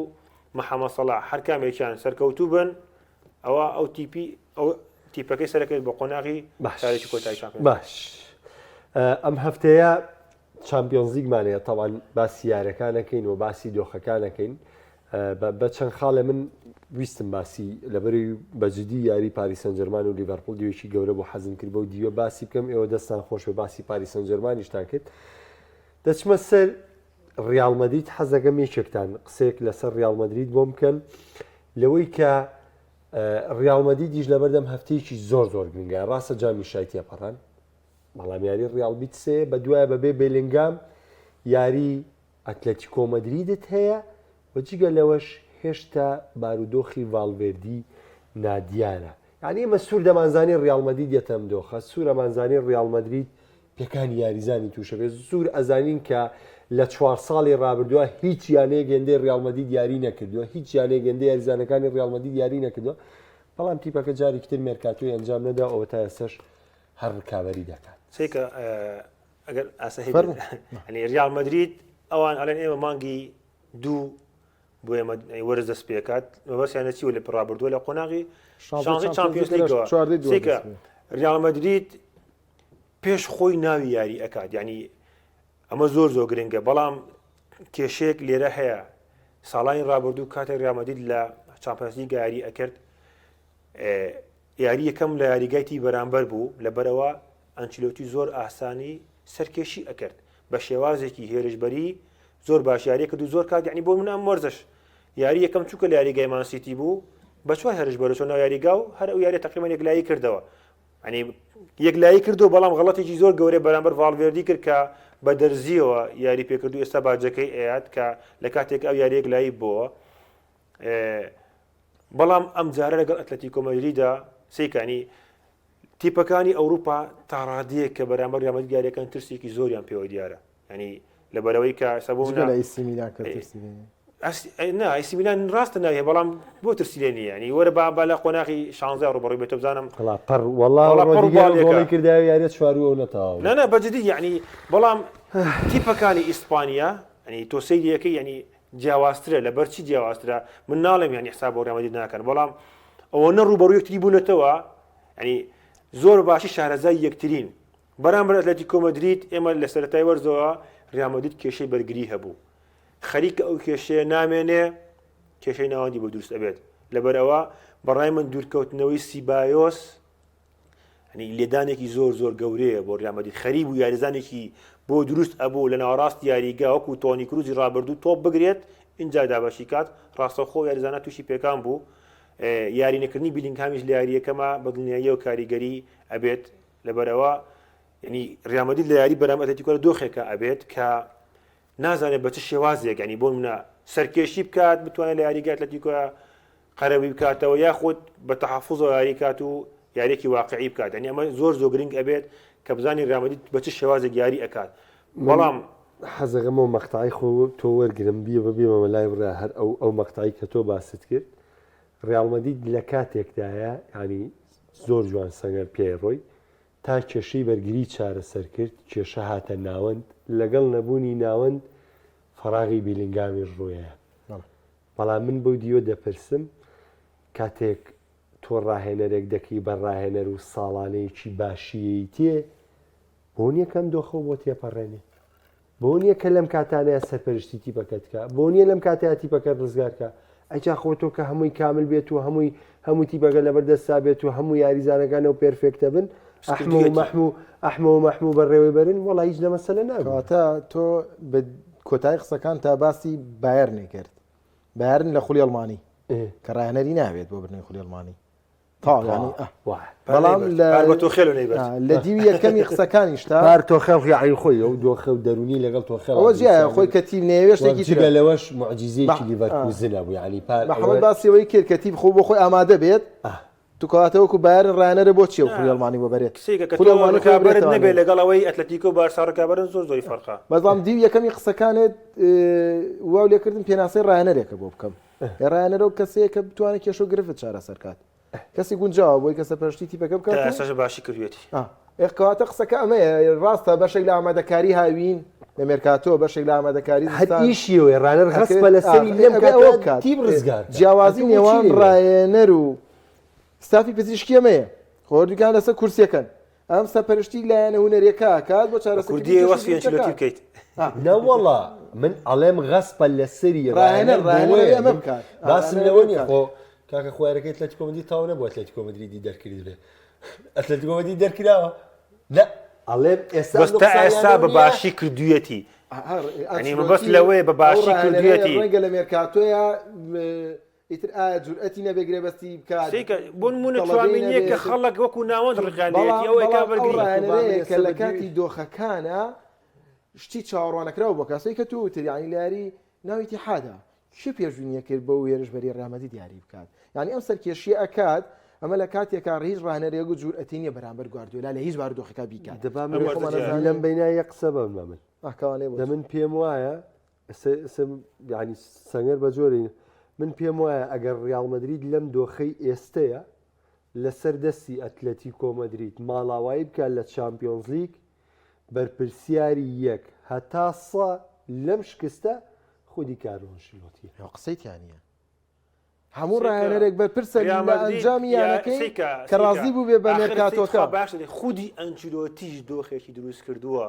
محەممەد سەلاح هەر کامێکیان سەرکەوتوو بن ئەوە ئەو تیپەکەی سەرەکەیت بە قۆناغی سارێکی کۆتاییشان باش ئەم هەفتەیە چامپیۆنز لیگمانەیە تەوان باسی یارەکانەکەین و باسی دۆخەکانەکەین بە چەند خاڵە من ویستم باسی لەبەری بەجددی یاری پاریس سەن جەرمان و لیڤەرپۆڵ دیوێکی گەورە بۆ حەزم کرد بە و دیوە باسی بکەم ئێوە دەستان خۆش بە باسی پاریس سەن جەرمانیشتان کرد دەچمە سەر ڕیال مەدرید حەزەکەم یەکێکتان قسەیەک لەسەر ڕیال مەدرید بۆ بکەن لەوەی کە ڕیال مەدریدیش لەبەردەم هەفتەیەکی زۆر گرنگە ڕاستە جامی شایتی پەڕان بەڵام یاری ڕیال بیت سێ بە دوایە بەبێ بێلینگام یاری ئەتلەتیکۆ مەدریدت هەیە و جگە لەوەش هێشتا بارودۆخی ڤالڤێردی نادیارە یعنی ئێمە سوور دەمانزانی ڕیال مەدرید یەتەم دۆخە سوور ئەمانزانی ڕیال مەدرید پێکانی یاریزانی تووشە بێت زۆر ئەزانین کە لە 4 ساڵی ڕابردووە هیچ یانەیە گەندەی ڕیال مەدرید یاری نەکردووە هیچ یانەیە گەندەی یاریزانەکانی ڕیال مەدرید یاری نەکردووە بەڵام تیپەکە جارێکی تر مێرکاتۆی ئەنجام نەدا ئەوە تا ئێستاش هەر ڕکاوەری دەکات سێکە ئەگەر ئاسەهی ریال مەدرید ئەوان ئەڵێن ئێمە مانگی دوو بۆ ئێمە وەرز دەست پێکات مەبەستیانە چی لە ڕابردووە لە قۆناغی شانزەی چامپیۆنز لیگەوە سێکە ریال مەدرید پێش خۆی ناوی یاری ئەکات یعنی ئەمە زۆر گرنگە بەڵام کێشەیەک لێرە هەیە ساڵانی ڕابردوو کاتێک ریال مەدرید لە چامپیۆنز لیگ یاری ئەکرد یاری یەکەم لە یاریگایتی بەرامبەر بوو لەبەرەوە ئەنچیلۆتی زۆر ئاسانی سەرکێشی ئەکرد بە شێوازێکی هێرشبەری زۆر باش یاری کرد و زۆر کات یعنی بۆ من ئەم وەرزش یاری یەکەم چووکە لە یاریگای مانسیتی بوو بە چوار هێرشبەرە چۆن ناو یاریگا و هەر ئەو یاری تقریبا یەکلایی کردەوە ینی یەکلایی کردو بەڵام غەڵەتێکی زۆر گەورەی بەرامبەر ڤالڤێردی کرد کە بە دەرزیەوە یاری پێکردو ئێستا باجەکەی ئەیات کە لە کاتێک ئەو یاری یەکلایی بووە بەڵام ئەم جارە لەگەڵ ئەتلەتیکۆ مەدریددا سێکانی تیپەکانی ئەوروپا تاڕادەیە کە بەرامبەر ریال مەدرید یاریەکان ترسێکی زۆریان پێوە دیارە ینی لەبەرەوەی کە ئەیسی میلان ڕاستە ناوێ بەڵام بۆ ترسی لێ نیە ینی وەرە با لە قۆناغی 16 ڕوبەڕووی بێتە بزانم کرداوی یاریە چواروە نەتاوە نە بەجددی یعنی بەڵام تیپەکانی ئیسپانیا ینی تۆ سەیریەکەی ینی جیاوازترە لەبەرچی جیاوازترە من ناڵێم یعنی حساب بۆ ریال مەدرید ناکەن بەڵام ئەوە نە ڕوبەڕووی یەکتری بوونەتەوە ینی زۆر باشی شارەزای یەکترین بەرامبەر ئەتلەتیکۆ مەدرید ئێمە لە سەرەتای وەرزەوە ریال مەدرید کێشەی بەرگری هەبوو خەریکە ئەو کێشەیە نامێنێ کێشەی ناوەندی بۆ دروست ئەبێت لەبەرەوە بەڕای من دوورکەوتنەوەی سیبایۆس ینی لێدانێکی زۆر گەورەیە بۆ ریال مەدرید خەریب و یاریزانێکی بۆ دروست ئەبوو لە ناوەڕاستی یاریگا وەکو تۆنی کروزی ڕابردوو تۆپ بگرێت اینجا دابەشی کات ڕاستەوخۆ یاریزانە تووشی پێکان بوو یاری نەکردنی بیلینگهامیش لە یاریەکەمە بەدڵنیایی و کاریگەری ئەبێت لەبەرەوە ینی ڕیامەدی لە یاری بەرام ئەتلتیکۆ دۆخێکە ئەبێت کە نازانێت بە چ شێوازێک ینی بۆ منە سەرکێشی بکات بتوانێت لە یاریگات ئەتلتیکۆ قەرەبی بکاتەوە یاخود بە تەحەفوزەوە یاری کات و یاریێکی واقعی بکات ینی ئەمە زۆر گرنگ ئەبێت کە بزانانی ڕیامەدی بە چ شێوازێک یاری ئەکات بەڵام حەزەکەمەوە مەقتعی خۆ تۆ وەرگرم بیە ببێمەوە لای بڕە هەر ئەو مەقتعی کە تۆ باست کرد ڕیالمەدی لە کاتێکدایە ینی زۆر جوان سەنگەر پێی ڕۆی تا کێشەی بەرگری چارەسەر کرد کێشە هاتە ناوەند لەگەڵ نەبوونی ناوەند فەراغی بیلینگامی ڕۆیە بەڵام من بەو دیۆ دەپرسم کاتێک تۆ ڕاهێنەرێک دەکەی بە ڕاهێنەر و ساڵانەیەکی باشیەی تێ بۆ نیەکەم دۆخە بۆ تێپەڕێنێ بۆ نییە کە لەم کاتانەیە سەرپەرشتی تیپەکەتکە بۆ نییە لەم کاتەیە تیپەکەت ڕزگارکە ئەجا خۆتۆ کە هەمووی کامل بێت و هەموو تیپەکە لەبەردەستا بێت و هەموو یاریزانەکان و پێرفێکتە بن ئەحمە و مەحموو بەڕێوەی بەرن وەڵی هیچ لەمەسەلە ناواتە تۆ بە کۆتایی قسەکان تا باسی بایەرنێ کرد بایەرن لە خولی ئەڵمانی کە ڕاهێنەری نابێت بۆ برنەی خولی ئەڵمانی بەڵام لە دیوی یەکەمی قسەکانی شتا پار تۆخەڵ یاعی خۆی ئەو دۆخە و دەرونی لەگەڵ تۆخەڵ ئەوە جیا خۆی کەتیب نێوێشتێکی جگە لەوەش معجززەیەکی لیڤەرکوزنە بوو ینی محەممەد باسیەوەی کرد کەتیب خۆ بۆ خۆی ئامادە بێت توکاتەوەکو بایەر ڕانەرە بۆ چیە خولی ئەڵمانی بۆ بەرێت کابرت نەبێت لەگەڵەوەی ئەتلەتیکۆ بارساڕکابرن زۆر فەرقا بەڵام دیو یەکەمی قسەکانت واو لێکردن پێناسەی ڕانەرێکە بۆ بکەم ڕانەرە و کەسەیە کە بتوانێت کێشە و گرفت چارەسەرکات کەسی گونجاوە بۆی کەسە پەرشتی تیپەکە بکات باشی کردوێتی ئێکەواتە قسەکە ئەمەیە ڕاستە بەشێک لە ئامادەکاری هاوین لە مێرکاتۆ بەشێک لە ئامادەکاری هەئیشیەوە ڕانەر هەست بە لەسەری لەم کات تیم ڕزگار جیاوازی نێوان ڕایەنەر و ستافی پزیشکی ئەمەیە خۆردوکان لەسەر کورسیەکەن ئەم سەرپەرشتی لایەنە هوەریەکە کات بۆ چارەسەردی وەسفی ئەنچلۆتی بکەیت نەوەڵا من ئەڵێم غەسپە لەسەری ڕایەنەر ئەمە بکات باسم لەوە نیە خۆ کاکە خوارەکەی ئەتلەتیکۆ مەدرید تاو نەبوو ئەتلەتیکۆ مەدریدی دەرکردێ ئەتلەتیکۆ مەدرید دەرکراوە نە ئەڵێم ئێستا بە باشی کردوویەتی ئەنی مەبەست لەوەیە بە باشی کردوویەتی ڕەنگە لە مێرکاتۆیە ئیتر ئایا جورئەتی نەبێگرێ بەستی بکات بۆ نمونە چوامینیە کە خەڵک وەکو ناوەند ڕقاندێتی ئەوەی کابرگری کە لە کاتی دۆخەکانە شتی چاوەڕوانەکراوە بۆ کەسەی کە تو تریانی لاری ناویتی حادا چی پێشبینیە کرد بە وێرش بەری ڕامەدی دیاری بکات یعنی ئەم سەرکێشیە ئەکات ئەمە لە کاتێکا هیچ ڕانەرێک و جورئەتی نیە بەرامبەر گواردیۆلا لە هیچ بارودۆخەکە بیکات لەم بینای یە قسە بە من ئەکەوانێ من پێم وایە ینی سەنگەر بە جۆری من پێم وایە ئەگەر ڕیال مەدرید لەم دۆخەی ئێستەیە لەسەر دەستی ئەتلەتیکۆ مەدرید ماڵاوایی بکات لە چامپیۆنز لیگ بەرپرسیاری یەک هەتا سە لەم شکستە خودی کارلۆ ئەنشیلۆتی قسەیتیانە هەموو ڕایەنەرێک بەرپرسە لە ئەنجامی یانەکەی کە ڕازی بوو بێ بە مێرکاتۆکە باش خودی ئەنچلۆتیش دۆخێکی دروست کردووە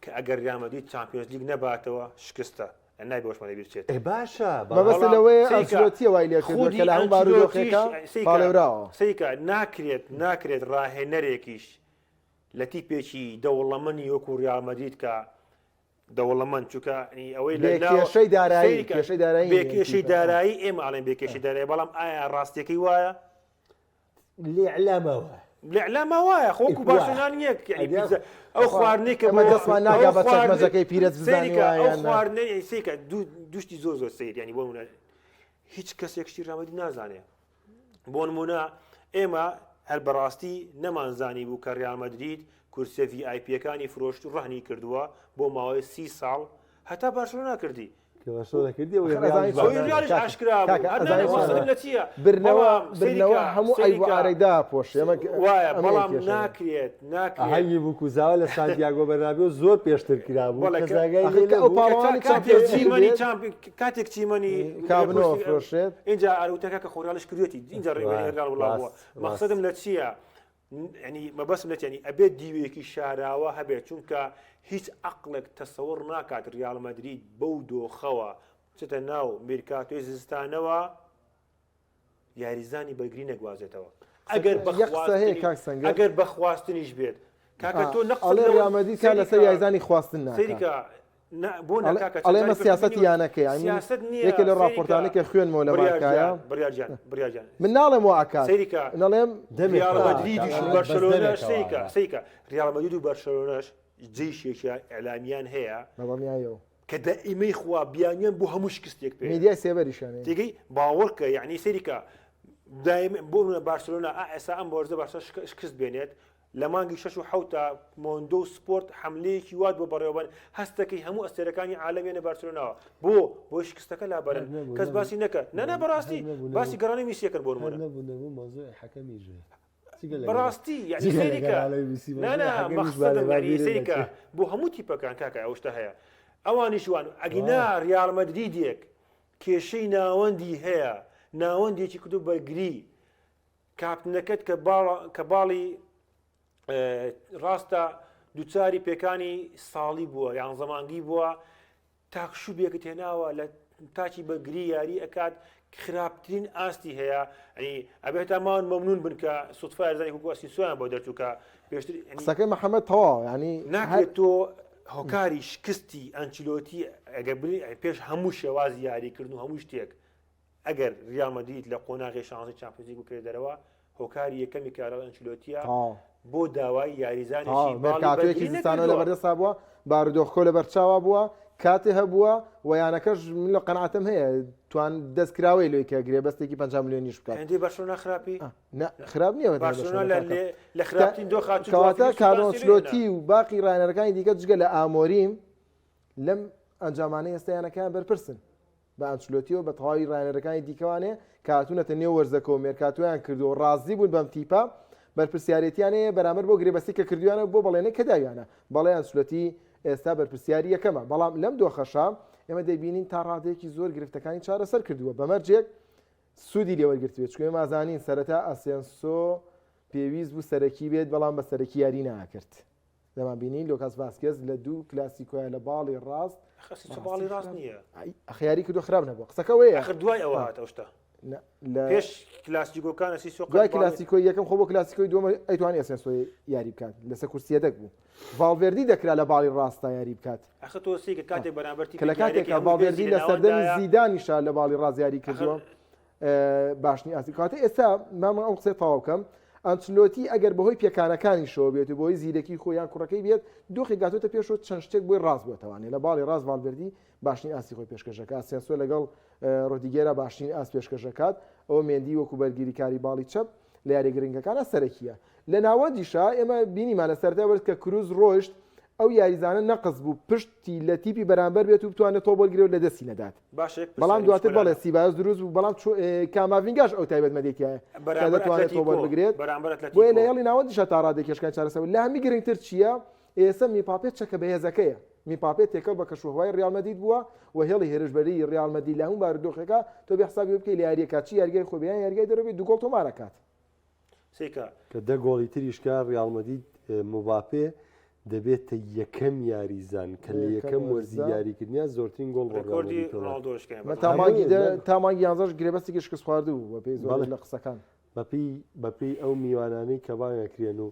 کە ئەگەر ریامەدی چامپیۆنز لیگ نەباتەوە شکستە نای بۆشمەڵی بچێت باشە بەبەستە لەوەی ئەنچلۆتی وای لێ کردووە کە لە هەموو بارودۆخەکە پاڵێوراوە سەیکە ناکرێت ڕاهێنەرێکیش لە تیپێکی دەوڵەمەنی وەکو ریال مەدرید کە دەوڵەمەند چووکە ئەوەی کێشەی دارایی بێکێشەی دارایی ئێمە ئاڵێن بێکێشی دارایی بەڵام ئایا ڕاستیەکەی وایە لێعلامەوە لێعلامە وایە خۆکو باشنان یەک ئەو خواردنەی کە ئەمە دەستمان ناگا بە چەکمەجەکەی پیرەت بزانی ئەو خواردنەی سێکە دوشتی زۆر سیر ینی بۆ منە هیچ کەسێکشتی ڕامەدی نازانێ بۆ نمونە ئێمە هەر بەڕاستی نەمانزانی بوو کە ریال مەدرید کورسە VIPەکانی فرۆشت و ڕەهنی کردووە بۆ ماوەی 30 ساڵ هەتا باشڵۆنا کردی برنەوە هەموو ئایبارێکدا پۆش وایە بەڵام ناکرێت هەنگی بووکوزاوە لە سانتیاگۆ بەرنابێ زۆر پێشتر کرابوو کاتێک چیمەنی کابنەوە فرۆشێت اینجا ئاروتەکە کە خۆراڵش کردوێتی اینجا ڕێگەڵ وڵاوە مەقسەدم لە چییە؟ ینی مەبەسم نەتیانی ئەبێت دیوێکی شاراوە هەبێت چونکە هیچ عقلێک تەسەوڕ ناکات ریال مەدرید بەو دۆخەوە چتە ناو میرکاتۆی زستانەوە یاریزانی بەرگری نەگوازێتەوە ئەگەر بەخواستنیش بێت کاکە تۆ نەقڵێ ریال مەدرید کا لەسەر یاریزانی خواستن سەریکە بۆ ناکاکە ئەڵێمە سیاسەتی یانەکە یەکێ لە ڕاپۆرتانێکە خوێنمەوە لە مارکایە بڕیارجان من ناڵێم وە ئاکات سەیریکە نەڵێم ریال مەدریدیش و بەرشلۆنەش سەیکە ریال مەدرید و بەرشلۆنەش جێیشێکی ئەعلامیان هەیە بەڵامیایەوە کە دائیمەی خوا بیانیان بۆ هەموو شکستێک پێ میدیای سێبەریشانێ تێگەی باوەڕکە یعنی سەیریکە دائیم بۆ منە بارسلۆنا ئێستا ئەم بۆرزە باشە شکست بێنێت لە مانگی 6 و 7 مۆندۆ و سپۆرت حملەیەکی وات بۆ بەڕێوەبن هەستەکەی هەموو ئەستێرەکانی عالەمیانە بارسلۆناوە بۆ شکستەکە لابەرن کەس باسی نەکە نەنا بەڕاستی باسی گەڕانی میسیە کرد بۆ نمونە بەڕاستی یعنی سەیریکە نانا مەخسەدم یعنی سەیریکە بۆ هەموو تیپەکان کاکە ئەوشتە هەیە ئەوانیشوان ئەگینا ریال مەدریدێک کێشەی ناوەندی هەیە ناوەندێکی کردو بەرگری کاپتنەکەت کە باڵی ڕاستە دووچاری پێکانی ساڵی بووە یان زەمانگی بووە تاکشوبێکت هێناوە لە تاکی بەرگری یاری ئەکات خراپترین ئاستی هەیە ئەنی ئەبێت ئەمان مەمنون بن کە سوتفای زانی کوکوسی سویان بۆ دەرچووکە پێشتر قسەکەی محەممەد تەواو ینی ناکرێت تۆ هۆکاری شکستی ئەنچلۆتی ئەگە پێش هەموو شێوازی یاریکردن و هەموو شتێک ئەگەر ریال مەدرید لە قۆناغی شانزی چامپیۆنز لیگ بکرێت دەرەوە هۆکاری یەکەمی کارل ئەنچلۆتیە بۆ داوای یاریزانێکی کاتێکی زستانەوە لە بەردەسا بووە بارودۆخۆ لە بەرچاوە بووە کاتێ هەبووە ویانەکەش من لە قەنعاتم هەیە توان دەستکراوەی لۆی کە گرێ بەستێکی 5 میلیۆنیش بکات هەندێ بەرشلۆنا خراپی خراپ نییە لە خراپترین دۆ کەواتە کارۆنچلۆتی و باقی ڕایەنەرەکانی دیکە جگە لە ئامۆریم لەم ئەنجامانەی ئێستایانەکان بەرپرسن بە ئەنچلۆتیەوە بە تەواوی ڕایەنەرەکانی دیکەوانێ کاتونەتە نێو وەرزەکە و مێرکاتویان کردو ڕازی بوون بەم تیپە بەرپرسیارەتیانەیە بەرامبەر بۆ گرێبەستی کە کردویانە بۆ بەڵێنەی کەداویانە بەڵێ ئەنچلۆتی ئێستا بەرپرسیاری یەکەمە بەڵام لەم دۆخەشە ئێمە دەبینین تا ڕادەیەکی زۆر گرفتەکانی چارەسەر کردووە بەمەرجێک سوودی لێوەرگرتوێت چکوێ مازانین سەرەتا ئەسێنسۆ پێویست بوو سەرەکی بێت بەڵام بە سەرەکی یاری ناکرد دەمان بینین لۆکاس ڤاسکێز لە دوو کلاسیکۆیە لە باڵی ڕاست باڵی ڕاست نییە ئەخیاری کردو خراپ نەبوو قسەکەوەیە دوای ئەوە هاتەشتا پێش کلاسیکۆکانە دوای کلاسیکۆی یەکەم خۆ بۆ کلاسیکۆی دووەمە ئەیتوانی ئەسێنسۆی یاری بکات لەسەر کورسیەدەک بوو ڤالڤێردی دەکرا لە باڵی ڕاستە یاری بکات کاتێک بەرامبەر کە لە کاتێکە ڤالڤێردی لە سەردەمی زیدانیشا لە باڵی ڕاست یاری کردووە باشنی ئاسی کاتە ئێستا مامە ئەو قسەی تەواو بکەم ئەنچلۆتی ئەگەر بەهۆی پێکانەکانی شەوە بێت و بۆی زیرەکی خۆیان کوڕەکەی بێت دۆخی گاتۆتە پێشەوە چەند شتێک بۆی ڕاست بێتەوانێ لە باڵی ڕاست ڤالڤێردی باشنی ئاسی خۆی پێشکەشەکە ئەسێنسۆ لەگەڵ ڕۆدیگێرە باشترین ئاس پێشکەشەکات ئەوە مێندی وەکو بەرگریکاری باڵی چەپ لە یاریگرنگەکانە سەرەکیە لە ناوەندیشا ئێمە بینیمانە سەرتا وەرد کە کروز ڕۆیشت ئەو یاریزانە نەقص بوو پشتی لە تیپی بەرامبەر بێت و بتوانێت تۆ بۆلگرێت لە دەستی نەدات بەڵام دواتر بەڵێ سیباز دروست بوو بەڵام کاماڤینگاش ئەو تایبەتمەندێکیە کە دەتوانێت تۆ بۆل بگرێت بۆیە لە یاڵی ناوەندیشا تا ڕادێکێشەکان چارەسەر لە هەمی گرنگتر چییە ئێستا میپاپێت چەکە بەهێزەکەیە میپاپێت تێکەڵ بە کەشوهوای ریال مەدرید بووە و هێڵی هێرشبەری ریال مەدرید لە هەموو بارودۆخەکە تۆ بێ حسابی بکەی لە یاریەکە چی یاریگای خۆبیان یاریگای دەرەبێت دوو گۆڵ تۆمارەکات کە دە گۆڵی تریشکە ریال مەدرید موباپێ دەبێتە یەکەم یاریزان کە لە یەکەم وەرزی یاریکردنیان زۆرترین گۆڵ تامانگی 11 گرێبەستێکی شکست خواردوو بە پێی زۆر لە قسەکان بەپێی ئەو میوانانەی کە باگەکرێن و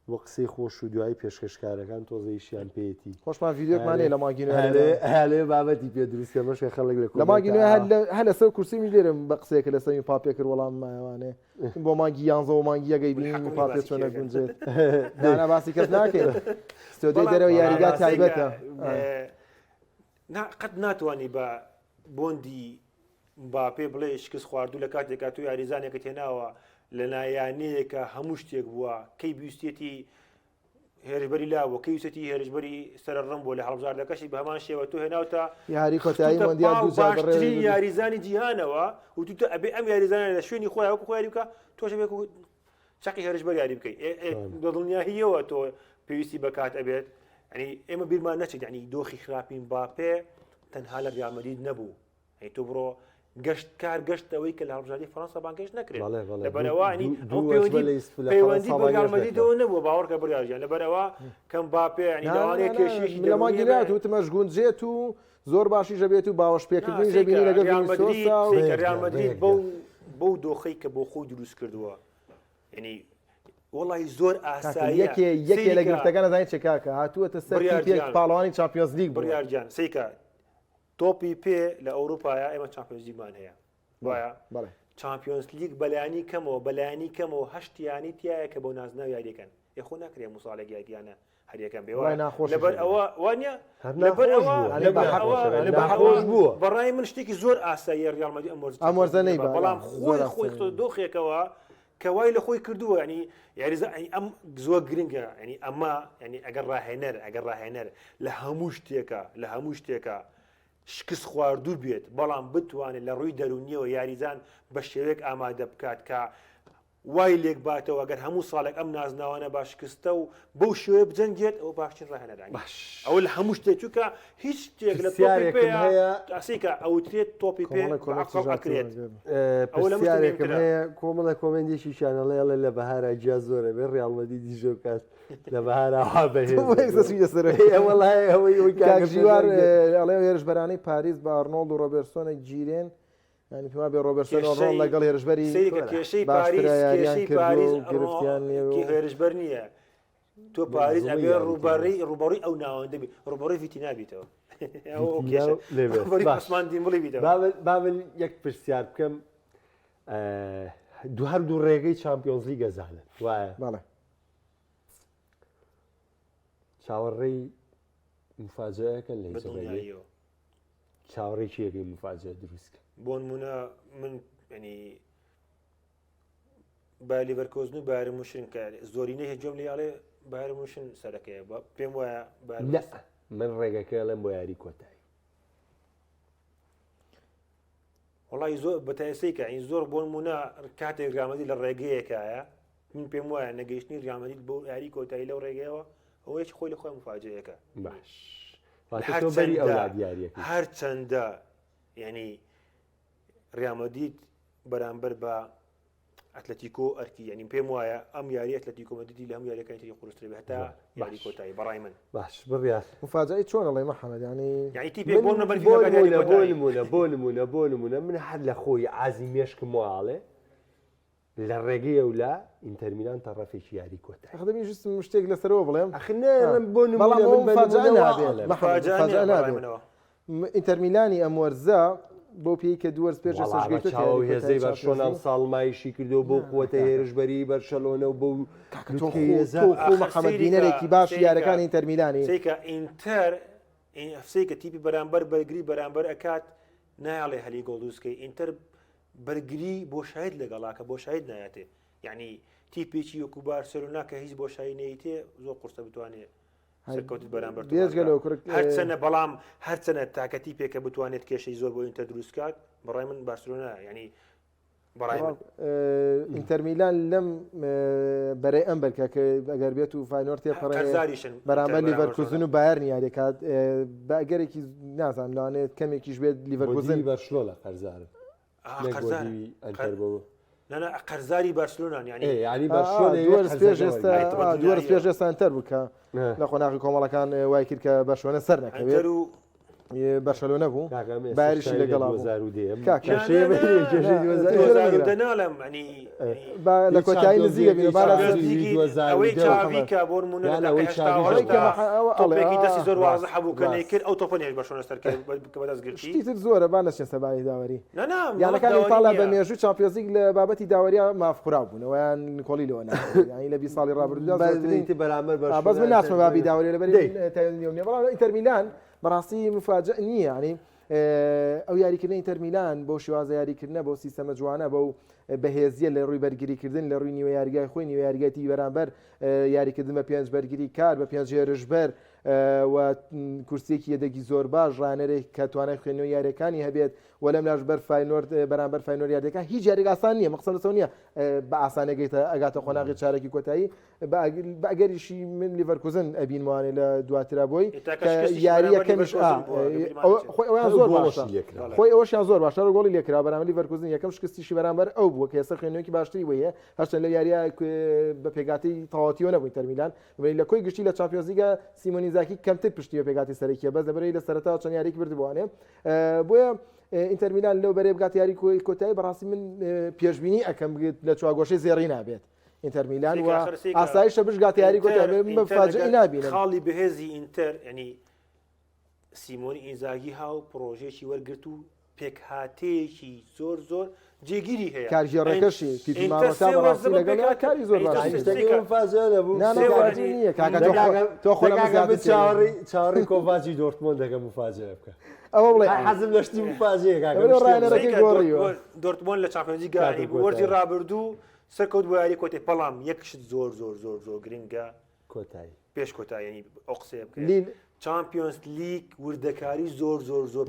وە قسەی خۆش و دوای پێشکەشکارەکان تۆزەیشیان پێێتی خۆشمان ڤیددیۆکمانێ لە ماگینێ هەلێ بابەتی پێ دروستکە مەشە خەڵک لە ماگینێ هەر لەسەر کورسی میلێرم بە قسەیەکە لە سەمی پاپێ کرد وەڵام مایوانێ بۆ مانگی 11 و مانگی یەکەی بینین پاپێ چۆن نەگونجێت دانا باسی کەس ناکەین ستۆدیۆی دەرەوە یاریگا تایبەتە قەت ناتوانانی بە بۆندی باپێ بڵێ شکست خواردوو لە کاتێکا تو یاریزانێکە تێناوە لە نایانەیەکە هەموو شتێک بووە کەی بیوستێتی هێرشبەری لاوە کەی وسەتی هێرشبەری سەرڕم بۆ لە هەڵبژاردەکەشی بە هەمان شێوە تۆ هێناوتە یاری کۆتایی مۆندیال باشترین یاریزانی جیهانەوە و تو ئەبێ ئەم یاریزانە لە شوێنی خۆی وەکو خۆیاری بکە تۆش بێ چاقی هێرشبەر یاری بکەیت دڵنیاهیەوە تۆ پێویستی بەکات ئەبێت ینی ئێمە بیرمان نەچێت ینی دۆخی خراپین باپێ تەنها لە ریال مەدرید نەبوو تۆ بڕۆ گەشتەوەی کە لە هەڵبژاردی فەڕەنسا بانگەشت نەکرێت لەبەرەوە پەیوەندی بە ریال مەدریدەوە نەبووە باوەڕکە بڕیارژیان لەبەرەوە کەم باپێ لەوانەیە کێشێکی لە ماگیرات وتمەش گونجێت و زۆر باشی ژەبێت و باوەش پێکردنی ژەبینی لەگەڵ ریال مەدرید بەو دۆخەی کە بۆ خۆی دروست کردووە ینی وڵی زۆر ئاسایی یەکێ لە گرفتەکان داین چکاکە هاتووەتە سەر پێک پاڵەوانی چمپیۆنز لیگ بڕیارجان سیکە تۆپی پێ لە ئەوروپایا ئێمە چمپیۆنز لیگمان هەیە وایە چمپیۆنز لیگ بەلایانی کەمەوە بەلایانی کەمەوە هەشتیانی تایە کە بۆ نازناو یاریەکەن یخۆ ناکرێ مساڵێک یاریانە هەریەکەم بێ لەبەر ئەوە وانە لەبەر بووە بەڕای من شتێکی زۆر ئاسایی ڕیال مەدرید ئەمۆرزەنەی بەڵام خۆی دۆخێکەوە کەوای لە خۆی کردووە ینی یاریزە ئەم زۆر گرنگە ینی ئەمە ینی ئەگەر ڕاهێنەر لە هەموو شتێکە شکست خواردوو بێت بەڵام بتوانێت لە ڕووی دەرونیەوە یاریزان بە شێوەیەک ئامادە بکات کە وای لێک باتەوە ئەگەر هەموو ساڵێک ئەم نازناوانە باشکستە و بەو شێوەیە بجەنگێت ئەو باشتر ڕاهێنەرانی ئەو لە هەموو شتێک چووکە هیچ شتێک لە ئاسیکە ئەوترێت تۆپی پێکرێت کۆمەڵە کۆمنتێکی شانەڵێڵە لە بەهارە جیا زۆرە بێ ڕیال مەدرید دیژۆ کات لە بەهارەوا بەهێزیوار ئەڵێ هێرشبەرانەی پاریس بە ئارنۆڵد و ڕۆبێرسۆنە گیرێن ینی پێما بێ ڕۆبەرسۆن لەگەڵ هێرشبەری کێشەی پاریس هێرشبەر نییە تۆ پاریس ئەبێ ڕوبەڕی ئەو ناوەندە بی ڕوبەڕی ڤیتی نابیتەوە ئەسمان دیمڵی بیتەوە بابل یەک پرسیار بکەم هەردوو ڕێگەی چامپیۆنز لیگ گەزانن وایە چاوەڕێی مفاجەیەکەن لە هیچ چاوەڕێکی یەکەی مفاجە دروستکە بۆ نمونە من ینی با لیڤەرکۆزن و بایر موشن کە زۆرینەی هێجۆم لێڵێ بایر موشن سەرەکەیە پێم وایە من ڕێگەکە لەم بۆ یاری کۆتایی وڵی زۆر بەتایسەیکە این زۆر بۆ نمونە کاتێک ڕامەدی لە ڕێگەیەکایە من پێم وایە نەگەیشتنی ڕامەدید بۆ یاری کۆتایی لەو ڕێگەیەوە ئەوەیەکی خۆی لە خۆی مفاجەیەەکە باش هەرچەندە ینی ڕامەدید بەرامبەر بە ئەتلەتیکۆ ئەرکی ینی پێم وایە ئەم یاری ئەتلەتیکۆ مەدیدی لە هەم یاریەکانی تری قورسری بێ هەتا یاری کۆتایی بەڕای من باش بڕیار مفاجئی چۆنەڵێ مەحەمەد بۆ نمونە من هەر لە خۆی ئازی مێشکم واڵێ لە ڕێگەیە و لە ئینتەرمیلان تا ڕەفێکی یاری کۆتایی خدەمی ژستم شتێک لەسەرەوە بڵێم بۆ ئینتەرمیلانی ئەموەرزە بۆ پێی کە دووەرز پێش هێزەی بەرشۆنام ساڵمایشی کردو بۆ قوتە هێرشبەری بەرشەلۆنە و بۆ محەمەدینەرێکی باش یارەکانی ئینتەرمیلانی سیکە ئینتەر ئەفسەیکە تیپی بەرامبەر بەرگری بەرامبەر ئەکات نایڵێ هەلی گۆڵدوسکەی ئینتەر بەرگری بۆ شاید لەگەڵاکە بۆ شاید نایەتێ یعنی تیپێکی وەکو بارسەلۆنا کە هیچ بۆ شایی نەیتێ زۆر قورسە بتوانێت سەرکەوت بەرامبەر هەرچەنە بەڵام هەرچەنە تاکەتی پێکە بتوانێت کێشەی زۆر بۆ ئینتەر دروستکات بەڕای من بارسلۆنا ینی بەڕای من ئینتەرمیلان لەم بەرەی ئەم بەرکە کە ئەگەر بێت و فاینۆر تێپەڕێزاریشن بەرامبەر لیڤەرکوزن و بایر یاریکات بەگەرێکی نازانم لەوانێت کەمێکیش بێت لیڤەرکوزن بەرشلۆ لە قەرزارە قەرزاری بارسلۆنان ینی دووەرز پێش ئێستانتەر بووکە لە خۆناغی کۆمەڵەکان وای کرد کە بەشۆنە سەر نەکەوێت بەرشەلۆنە بوو بایریشی لەگەڵا دەناڵم لە کۆتایی نزیکە ئەوەی چاویکە بۆ نمونەەوەی دەستی زۆر وازە حەبووکەنەی کرد ئەو تۆپەنێک بەشۆنە سەرکە بەدەستگرتیتر زۆرە با نەچێن سەباری داوەری یانەکانی تاڵا بە مێژوو چامپیۆنز لیگ لە بابەتی داوەریە مافخورا بوونەوەیان نکۆلی لەوە ینی لە 20 ساڵی ڕابردوودا بەرامبەر بەس من ناچمە بابی داوەری لەبەر تایۆنی بەڵام ئینتەرمیلان بەڕاستی مفاجئ نییە ینی ئەو یاریکردنی ئینتەرمیلان بۆ شێوازە یاریکردنە بۆ سیستەمە جوانە بۆ بەهێزیە لە ڕووی بەرگریکردن لە ڕووی نیوە یاریگای خۆی نیوە یاریگەتی بەرامبەر یاریکردن بە پێنج بەرگری کار بە پێنج هێرشبەر و کورسێکی یەدەگی زۆر باش ڕانەرێک کە توانای خوێندنەوە یاریەکانی هەبێت وەلەم لاش بەر فاینۆر بەرامبەر فاینۆر یاریەکە هیچ یاریک ئاسان نییە مەقسەد لەسەوە نییە بە ئاسانەگەیتە ئەگاتە خۆناغی چارەکی کۆتایی بەگەریشی من لیڤەرکوزن ئەبینوانێ لە دواترا بۆی یاری یەکەمیش خۆی ئەویان زۆر باشە خۆی ئەوەشیان زۆر باشە گۆڵی لێکرا بەرامبەر لیڤەرکوزن یەکەم شکستیشی بەرامبەر ئەو بووە کە ئێستا خوێندنەوەکی باشتری وەیە هەرچەند لە یاریە بە پێگاتی تەواوەتیەوە نەبوو ئینتەرمیلان لە کۆی گشتی لە چامپیۆنز لیگە سیمۆنی زاکی کەمتر پشتی بە پێگاتی سەرەکیە بەس لەبەرەوەی لە سەرەتاوە چەند یاریکی بردبووانێ بۆیە ئینتەرمیلان لەو بەرێ بگات یاری کۆتایی بەڕاستی من پێشبینی ئەەکەم لە چواگۆشەی زێڕی نابێت ئینتەر میلان و سێکە خەرسێکە. ئاسایشە بشگات یاری گوت فاجعی نبینن خاڵی بەهێزی ئینتەر ینی سیمۆنی ئینزاگی هاو پرۆژێکی وەرگرت و پێکهاتەیەکی زۆر جێگیری هەیە کارژێڕەکەشی پیپیماڕۆتا بەڕاستی لەگەڵ کاری زۆر شتێکی فازە نەبوو نییە تۆ چاوەڕی کۆڤاجی دۆرتمۆند دەکەم مفاجئە بکە ئەوە بڵێ حەزم لە شتی مفاجئەیە ڕایەنەرەکەی گۆڕیوە دۆرتمۆند لە چامپیۆنزی گاری وەرزی ڕابردوو سەرکەوت بۆ یاری کۆتێ بەڵام یەکشت زۆر گرنگە کۆتایی پێش کۆتاییەنی ئەو قسەیە بکرێت چامپیۆنز لیگ وردەکاری زۆر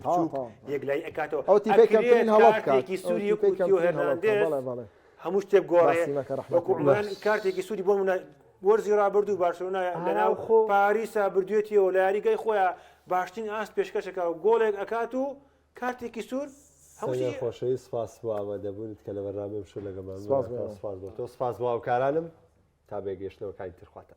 بچووک یەکلای ئەکاتەوە ئەو تیپێکەکەین هەڵە کارتێکی سووری و هێرناندێز هەموو شتێک گۆڕێ وەکوڵمان کارتێکی سووری بۆ منە وەرزی ڕابردوو بارسلۆنا لەناو پاریسا بردوێتیەوە لە یاریگەی خۆیان باشترین ئاست پێشکەشەکە و گۆڵێک ئەکات و کارتێکی سوور هەمووی خۆشەوی سپاس بۆ ئامادەبوونت کە لە بەرنامەم شو لەگەڵ سپاس بۆ تۆ سپاس بۆ هاوکارانم تا بێگەشتنەوە کاتی ترخواتە